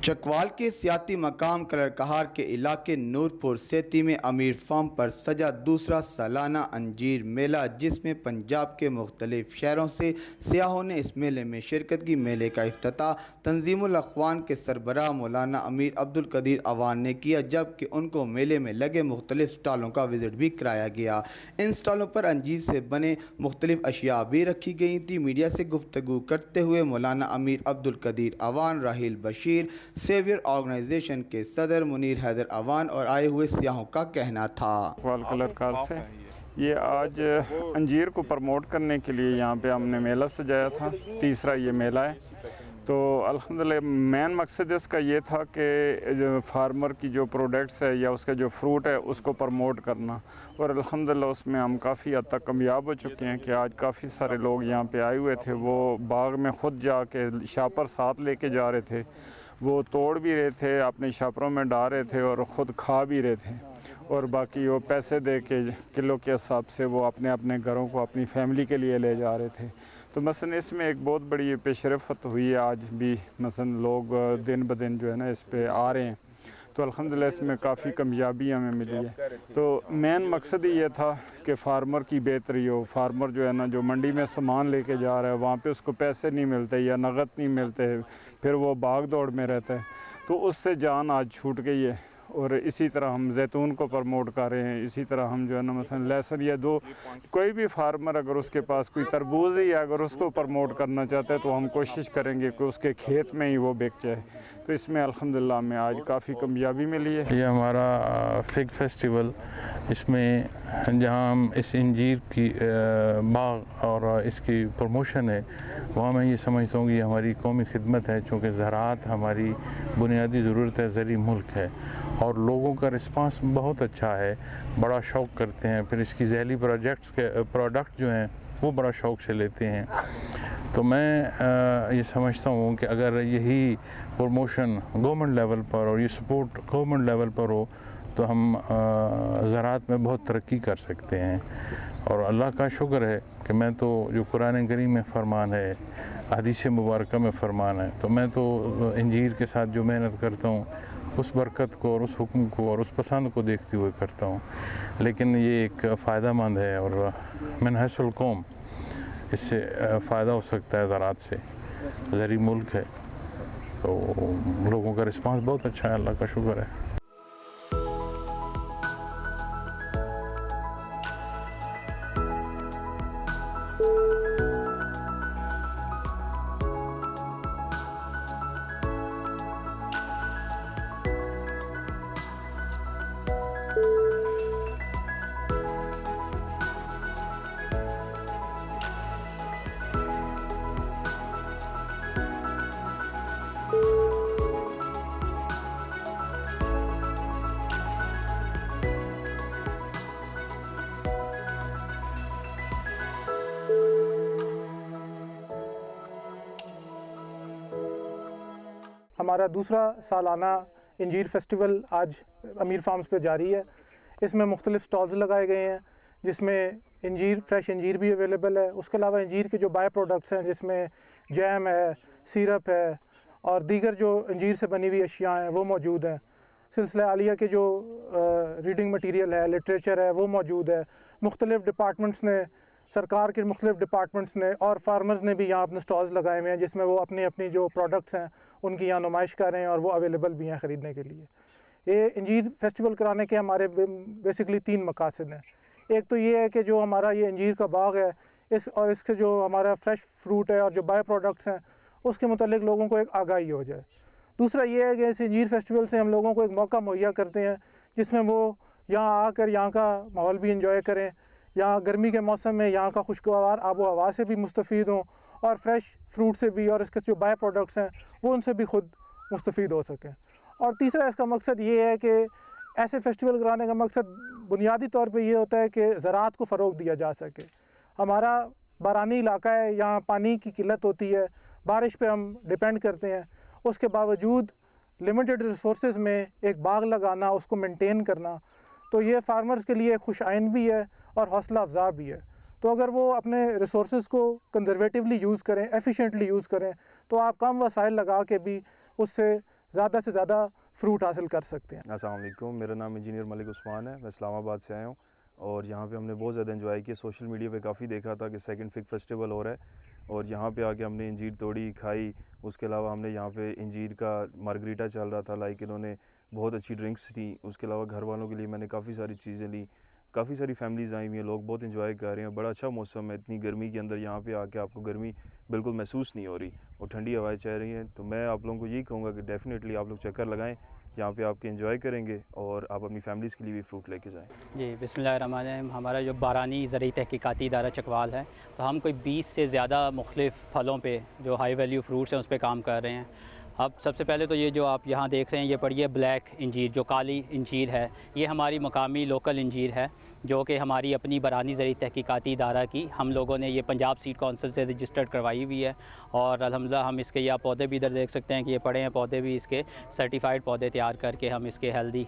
चकवाल के सियाती मकाम कलरकहार के इलाके नूरपुर सेती में अमीर फार्म पर सजा दूसरा सालाना अंजीर मेला, जिसमें पंजाब के मुख्तलिफ शहरों से सियाहों ने इस मेले में शिरकत की। मेले का इफ्तिताह तंजीमुल अखवान के सरबराह मौलाना अमीर अब्दुल कदीर अवान ने किया, जबकि उनको मेले में लगे मुख्तलिफ स्टॉलों का विजिट भी कराया गया। इन स्टॉलों पर अंजीर से बने मुख्तलिफ अशिया भी रखी गई थी। मीडिया से गुफ्तगू करते हुए मौलाना अमीर अब्दुल कदीर अवान, राहिल बशीर, सेवियर ऑर्गेनाइजेशन के सदर मुनीर हैदर अवान और आए हुए सियाहों का कहना था। कलरकार से ये आज अंजीर को प्रमोट करने के लिए यहाँ पे हमने मेला सजाया था। तीसरा ये मेला है, तो अल्हम्दुलिल्लाह मेन मकसद इसका ये था कि जो फार्मर की जो प्रोडक्ट्स है या उसका जो फ्रूट है उसको प्रमोट करना, और अल्हम्दुलिल्लाह उसमें हम काफ़ी हद तक कामयाब हो चुके हैं कि आज काफ़ी सारे लोग यहाँ पे आए हुए थे। वो बाग में ख़ुद जाके शापर साथ लेके जा रहे थे, वो तोड़ भी रहे थे, अपने शापरों में डाल रहे थे और ख़ुद खा भी रहे थे, और बाकी वो पैसे दे के किलो के हिसाब से वो अपने अपने घरों को अपनी फैमिली के लिए ले जा रहे थे। तो मसलन इसमें एक बहुत बड़ी पेशरफ़त हुई है। आज भी मसलन लोग दिन ब दिन जो है ना इस पे आ रहे हैं, तो अल्हम्दुलिल्लाह इसमें काफ़ी कामयाबी हमें मिली है। तो मेन मकसद ही ये था कि फार्मर की बेहतरी हो। फार्मर जो है ना जो मंडी में सामान लेके जा रहा है, वहाँ पे उसको पैसे नहीं मिलते या नगद नहीं मिलते, फिर वो भाग दौड़ में रहता है, तो उससे जान आज छूट गई है। और इसी तरह हम जैतून को प्रमोट कर रहे हैं। इसी तरह हम जो है ना मसलन लहसुन या दो कोई भी फार्मर अगर उसके पास कोई तरबूज है या अगर उसको प्रमोट करना चाहता है तो हम कोशिश करेंगे कि उसके खेत में ही वो बिक जाए। तो इसमें अल्हम्दुलिल्लाह हमें आज काफ़ी कामयाबी मिली है। ये हमारा फिग फेस्टिवल, इसमें जहाँ हम इस इंजीर की बाग और इसकी प्रमोशन है, वहाँ मैं ये समझता हूँ कि हमारी कौमी खिदमत है, चूँकि ज़राअत हमारी बुनियादी ज़रूरत है, ज़री मुल्क है, और लोगों का रिस्पांस बहुत अच्छा है, बड़ा शौक़ करते हैं। फिर इसकी ज़ैली प्रोडक्ट जो हैं वो बड़ा शौक़ से लेते हैं। तो मैं ये समझता हूँ कि अगर यही प्रमोशन गवर्नमेंट लेवल पर और ये सपोर्ट गवर्नमेंट लेवल पर हो तो हम ज़राअत में बहुत तरक्की कर सकते हैं। और अल्लाह का शुक्र है कि मैं तो जो कुरान करीम में फ़रमान है, हदीस मुबारक में फ़रमान है, तो मैं तो इंजीर के साथ जो मेहनत करता हूँ उस बरकत को और उस हुक्म को और उस पसंद को देखते हुए करता हूँ। लेकिन ये एक फ़ायदेमंद है और मिन हैसुल कौम इससे फ़ायदा हो सकता है। ज़राअत से ज़री मुल्क है, तो लोगों का रिस्पांस बहुत अच्छा है, अल्लाह का शुक्र है। हमारा दूसरा सालाना इंजीर फेस्टिवल आज अमीर फार्म्स पे जारी है। इसमें मुख्तलिफ स्टॉल्स लगाए गए हैं, जिसमें इंजीर फ्रेश इंजीर भी अवेलेबल है। उसके अलावा इंजीर के जो बाय प्रोडक्ट्स हैं, जिसमें जैम है, सिरप है और दीगर जो इंजीर से बनी हुई अशिया हैं वो मौजूद हैं। सिलसिला आलिया के जो रीडिंग मटीरियल है, लिटरेचर है, वो मौजूद है। मुख्तलिफ डिपार्टमेंट्स ने, सरकार के मुख्तलिफ डिपार्टमेंट्स ने और फार्मर्स ने भी यहाँ अपने स्टॉल्स लगाए हुए हैं, जिसमें वो अपनी अपनी जो प्रोडक्ट्स हैं उनकी यहाँ नुमाइश कर रहे हैं और वो अवेलेबल भी हैं ख़रीदने के लिए। ये इंजीर फेस्टिवल कराने के हमारे बेसिकली 3 मकासद हैं। एक तो ये है कि जो हमारा ये इंजीर का बाग है और इसके जो हमारा फ्रेश फ्रूट है और जो बाय प्रोडक्ट्स हैं उसके मुतालिक लोगों को एक आगाही हो जाए। दूसरा ये है कि इस इंजीर फेस्टिवल से हम लोगों को एक मौका मुहैया करते हैं जिसमें वो यहाँ आकर यहाँ का माहौल भी इंजॉय करें, यहाँ गर्मी के मौसम में यहाँ का खुशगवार आबो हवा से भी मुस्तफ़ीद हों और फ्रेश फ्रूट से भी और इसके जो बाय प्रोडक्ट्स हैं वो उनसे भी खुद मुस्तफ़ीद हो सकें। और तीसरा इसका मकसद ये है कि ऐसे फेस्टिवल कराने का मकसद बुनियादी तौर पे ये होता है कि ज़राअत को फ़रोग़ दिया जा सके। हमारा बारानी इलाका है, यहाँ पानी की किल्लत होती है, बारिश पे हम डिपेंड करते हैं। उसके बावजूद लिमिटेड रिसोर्सेज में एक बाग लगाना, उसको मेंटेन करना, तो ये फार्मर्स के लिए खुश आइन भी है और हौसला अफजा भी है। तो अगर वो अपने रिसोर्सेज को कंजर्वेटिवली यूज़ करें, एफिशिएंटली यूज़ करें, तो आप कम वसाइल लगा के भी उससे ज़्यादा से ज़्यादा फ्रूट हासिल कर सकते हैं। अस्सलाम वालेकुम, मेरा नाम इंजीनियर मलिक उस्मान है, मैं इस्लामाबाद से आया हूँ और यहाँ पे हमने बहुत ज़्यादा एंजॉय किया। सोशल मीडिया पे काफ़ी देखा था कि सेकंड फिग फेस्टिवल हो रहा है और यहाँ पे आके हमने इंजीर तोड़ी, खाई। उसके अलावा हमने यहाँ पे इंजीर का मार्गरीटा चल रहा था, लाइक इन्होंने बहुत अच्छी ड्रिंक्स थी। उसके अलावा घर वालों के लिए मैंने काफ़ी सारी चीज़ें ली, काफ़ी सारी फैमिलीज़ आई हुई हैं, लोग बहुत इंजॉय कर रहे हैं। बड़ा अच्छा मौसम है, इतनी गर्मी के अंदर यहाँ पे आके आपको गर्मी बिल्कुल महसूस नहीं हो रही और ठंडी हवाएं चल रही हैं। तो मैं आप लोगों को यही कहूँगा कि डेफ़िनेटली आप लोग चक्कर लगाएं, यहाँ पे आपके एंजॉय करेंगे और आप अपनी फैमिलीज़ के लिए भी फ्रूट लेके जाएं। जी, बिस्मिल्लाहिर्रहमानिर्रहीम। हमारा जो बारानी ज़रई तहकीकाती इदारा चकवाल है, तो हम कोई 20 से ज़्यादा मुख्तलिफ़ फलों पे जो हाई वैल्यू फ्रूट्स हैं उस पर काम कर रहे हैं। अब सबसे पहले तो ये जो आप यहाँ देख रहे हैं, ये पड़ी है ब्लैक इंजीर, जो काली इंजीर है। ये हमारी मकामी लोकल इंजीर है जो कि हमारी अपनी बारानी ज़रई तहकीकाती इदारा की हम लोगों ने ये पंजाब सीड काउंसिल से रजिस्टर्ड करवाई हुई है और अल्हम्दुलिल्लाह हम इसके या पौधे भी इधर देख सकते हैं कि ये पड़े हैं पौधे भी, इसके सर्टिफाइड पौधे तैयार करके हम इसके हेल्दी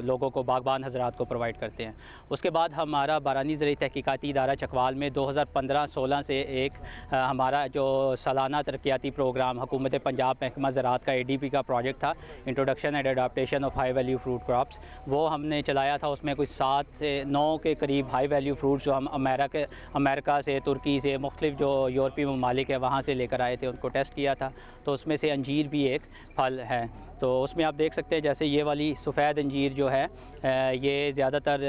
लोगों को, बागबान हजरात को प्रोवाइड करते हैं। उसके बाद हमारा बारानी ज़रई तहकीकाती इदारा चकवाल में 2015-16 से एक हमारा जो सालाना तरक्याती प्रोग्राम हुकूमत पंजाब महकमा ज़राअत का ADP का प्रोजेक्ट था, introduction and adaptation of high value fruit crops, वो हमने चलाया था। उसमें कुछ 7 से 9 के करीब हाई वैल्यू फ्रूट्स जो हम अमेरिका से, तुर्की से, मुख्तलिफ जो यूरोपीय ममालिक है वहाँ से लेकर आए थे, उनको टेस्ट किया था। तो उसमें से अंजीर भी एक फल है। तो उसमें आप देख सकते हैं जैसे ये वाली सफ़ेद अंजीर जो है ये ज़्यादातर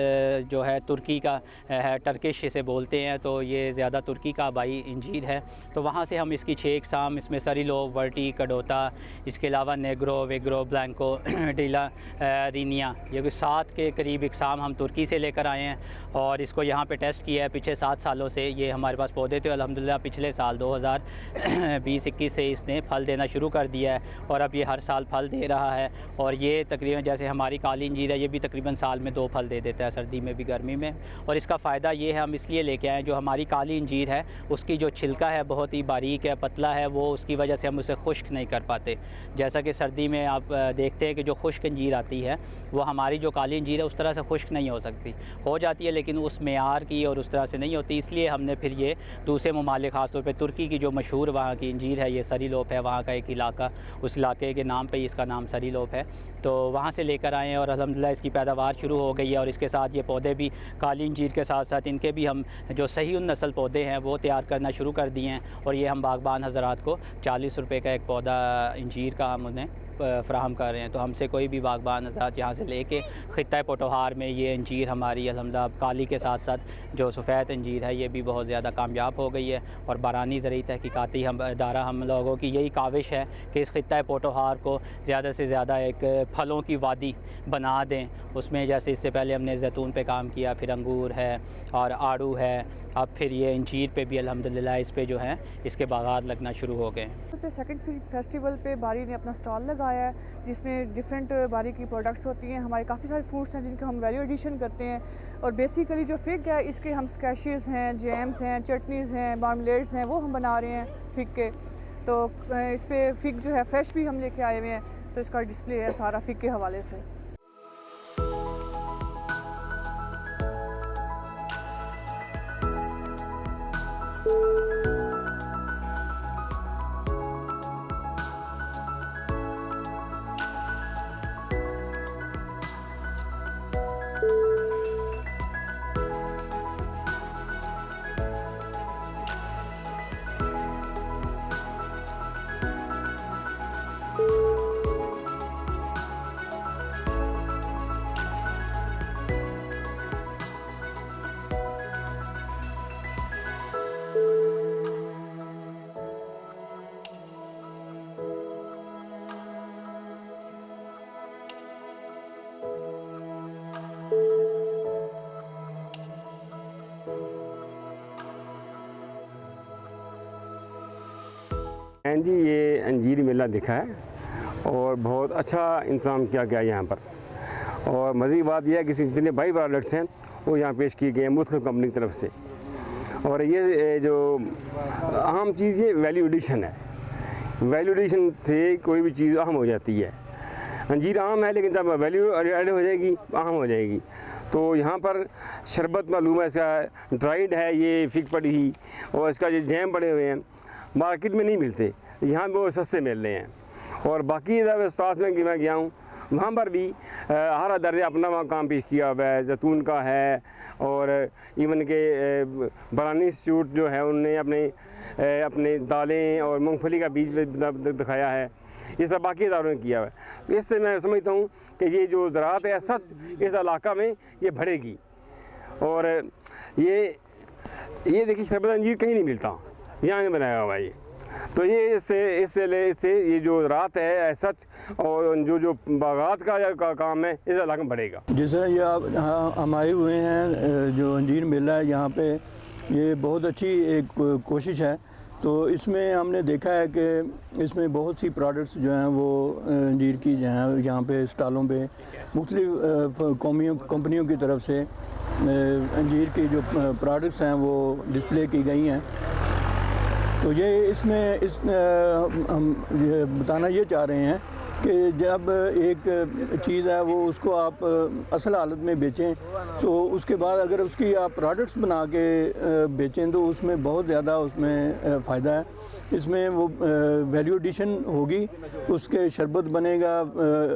जो है तुर्की का है, टर्किश इसे बोलते हैं, तो ये ज़्यादा तुर्की का आबाई अंजीर है। तो वहाँ से हम इसकी 6 इकसाम, इसमें सरीलो, वर्टी, कडोता, इसके अलावा नेग्रो, वेग्रो, ब्लैंको, डीला, रीनिया, ये कुछ 7 के करीब इकसाम हम तुर्की से लेकर आए हैं और इसको यहाँ पे टेस्ट किया है। पिछले 7 सालों से ये हमारे पास पौधे थे, अल्हम्दुलिल्लाह पिछले साल 2020-21 से इसने फल देना शुरू कर दिया है और अब ये हर साल फल दे रहा है। और ये तकरीबन जैसे हमारी काली अंजीर है, ये भी तकरीबन साल में 2 फल दे देता है, सर्दी में भी गर्मी में। और इसका फ़ायदा ये है, हम इसलिए लेके आए, जो हमारी काली अंजीर है उसकी जो छिलका है बहुत ही बारीक है, पतला है, वो उसकी वजह से हम उसे खुश्क नहीं कर पाते। जैसा कि सर्दी में आप देखते हैं कि जो खुश्क अंजीर आती है वो हमारी जो काली अंजीर है उस तरह से खुश्क नहीं हो सकती, हो जाती है लेकिन उस मेयार की और उस तरह से नहीं होती। इसलिए हमने फिर ये दूसरे ममालिक, ख़ासतौर पर तुर्की की जो मशहूर वहाँ की अंजीर है, ये सरीलोप है, वहाँ का एक इलाका, उस इलाके के नाम पर ही इसका नाम सरीलोप है, तो वहाँ से लेकर आए हैं और अल्हम्दुलिल्लाह इसकी पैदावार शुरू हो गई है। और इसके साथ ये पौधे भी, काली अंजीर के साथ साथ इनके भी हम जो सही नस्ल पौधे हैं वो तैयार करना शुरू कर दिए हैं और ये हम बागबान हजरात को 40 रुपये का एक पौधा अंजीर का हम उन्हें फ़राहम कर रहे हैं। तो हमसे कोई भी बागबान हजरात यहाँ से लेके खित्ता पोटोहार में ये अंजीर हमारी अल्हम्दुलिल्लाह काली के साथ साथ जो सफ़ेद अंजीर है ये भी बहुत ज़्यादा कामयाब हो गई है। और बारानी ज़रई तहकीकाती इदारा हम लोगों की यही काविश है कि इस खित्ता पोटोहार को ज़्यादा से ज़्यादा एक फलों की वादी बना दें। उसमें जैसे इससे पहले हमने जैतून पे काम किया, फिर अंगूर है और आड़ू है, अब फिर ये अंजीर पे भी अल्हम्दुलिल्लाह इस पे जो है इसके बागात लगना शुरू हो गए। तो सेकंड फिग फेस्टिवल पे बारी ने अपना स्टॉल लगाया है जिसमें डिफरेंट बारी की प्रोडक्ट्स होती हैं। हमारे काफ़ी सारे फ्रूट्स हैं जिनका हम वैल्यू एडिशन करते हैं और बेसिकली जो फिग है इसके हम स्कैशेस हैं, जैम्स हैं, चटनीज़ हैं, मार्मलेड्स हैं, वो हम बना रहे हैं फिग के। तो इस पर फिग जो है फ्रेश भी हम लेके आए हुए हैं, तो इसका डिस्प्ले है सारा फिग के हवाले से। जी ये अंजीर मेला दिखा है और बहुत अच्छा इंतज़ाम किया गया है यहाँ पर। और मज़ीद बात यह है कि जितने बाई प्रोडक्ट्स हैं वो यहाँ पेश किए गए हैं मुख्तलिफ कंपनी की तरफ से। और ये जो अहम चीज़ ये वैल्यू एडिशन है। वैल्यू एडिशन से कोई भी चीज़ अहम हो जाती है। अंजीर अहम है लेकिन जब वैल्यू एड हो जाएगी अहम हो जाएगी। तो यहाँ पर शरबत मालूम है, इसका ड्राइड है, ये फिग पड़ी ही, और इसका ये जैम पड़े हुए हैं। मार्केट में नहीं मिलते, यहाँ वो सस्ते मिल रहे हैं। और बाकी स्टॉल्स में मैं गया हूँ, वहाँ पर भी हर दर्जे अपना वहाँ काम पेश किया हुआ है। जैतून का है और इवन के बरानी इंस्टीट्यूट जो है उनने अपने दालें और मूंगफली का बीज दिखाया है। ये सब बाकी इदारों ने किया हुआ है। इससे मैं समझता हूँ कि ये जो ज़राअत है सच इस इलाका में ये बढ़ेगी। और ये देखिए शरबत अंजीर कहीं नहीं मिलता, यहाँ नहीं बनाया हुआ ये। तो ये इससे ये जो ज़राअत है सच और जो बागात का काम है इस इलाके में बढ़ेगा। जिस तरह ये आप हम आए हुए हैं, जो अंजीर मेला है यहाँ पे, ये बहुत अच्छी एक कोशिश है। तो इसमें हमने देखा है कि इसमें बहुत सी प्रोडक्ट्स जो हैं वो अंजीर की जो हैं यहाँ पे स्टॉलों पे मुख्तलिफ कंपनियों की तरफ से अंजीर की जो प्रोडक्ट्स हैं वो डिस्प्ले की गई हैं। तो ये इसमें हम ये बताना ये चाह रहे हैं कि जब एक चीज़ है वो उसको आप असल हालत में बेचें तो उसके बाद अगर उसकी आप प्रोडक्ट्स बना के बेचें तो उसमें बहुत ज़्यादा उसमें फ़ायदा है। इसमें वो वैल्यू एडिशन होगी, उसके शरबत बनेगा,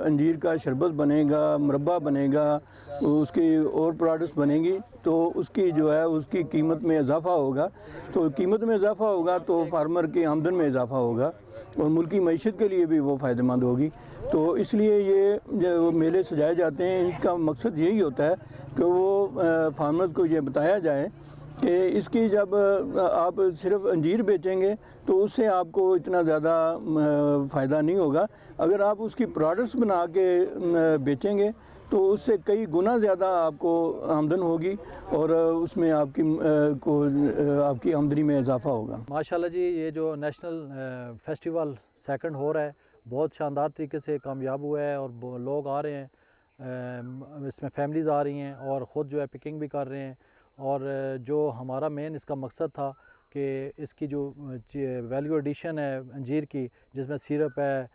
अंजीर का शरबत बनेगा, मुरब्बा बनेगा, उसकी और प्रोडक्ट्स बनेंगी, तो उसकी जो है उसकी कीमत में इजाफ़ा होगा। तो कीमत में इजाफ़ा होगा तो फार्मर की आमदन में इजाफ़ा होगा और मुल्की मईशत के लिए भी वो फ़ायदेमंद होगी। तो इसलिए ये जो मेले सजाए जाते हैं इनका मकसद यही होता है कि वो फार्मर्स को ये बताया जाए कि इसकी जब आप सिर्फ अंजीर बेचेंगे तो उससे आपको इतना ज़्यादा फ़ायदा नहीं होगा। अगर आप उसकी प्रोडक्ट्स बना के बेचेंगे तो उससे कई गुना ज़्यादा आपको आमदन होगी और उसमें आपकी आमदनी में इजाफ़ा होगा। माशाल्लाह जी, ये जो नेशनल फेस्टिवल सेकंड हो रहा है बहुत शानदार तरीके से कामयाब हुआ है और लोग आ रहे हैं, इसमें फैमिलीज़ आ रही हैं और ख़ुद जो है पिकिंग भी कर रहे हैं। और जो हमारा मेन इसका मकसद था कि इसकी जो वैल्यू एडिशन है अंजीर की, जिसमें सिरप है,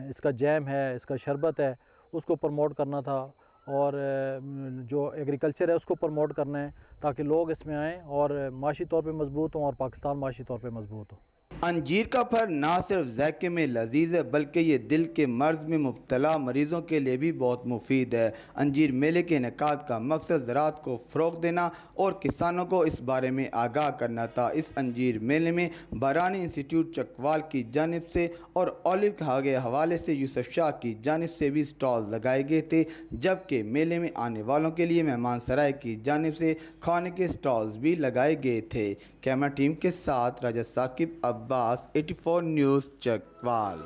इसका जैम है, इसका शरबत है, उसको प्रमोट करना था और जो एग्रीकल्चर है उसको प्रमोट करना है ताकि लोग इसमें आएँ और माशी तौर पे मजबूत हों और पाकिस्तान माशी तौर पे मजबूत हो। अंजीर का फल ना सिर्फ ज़ायके में लजीज है बल्कि ये दिल के मर्ज़ में मुब्तला मरीज़ों के लिए भी बहुत मुफीद है। अंजीर मेले के इनेकाद का मकसद ज़राअत को फ़रोग़ देना और किसानों को इस बारे में आगाह करना था। इस अंजीर मेले में बारानी इंस्टीट्यूट चकवाल की जानिब से और ओलिव के हवाले से यूसुफ शाह की जानिब से भी स्टॉल लगाए गए थे, जबकि मेले में आने वालों के लिए मेहमान सराय की जानिब से खाने के स्टॉल्स भी लगाए गए थे। कैमरा टीम के साथ राजा साकिब अब्बास, 84 न्यूज़, चकवाल।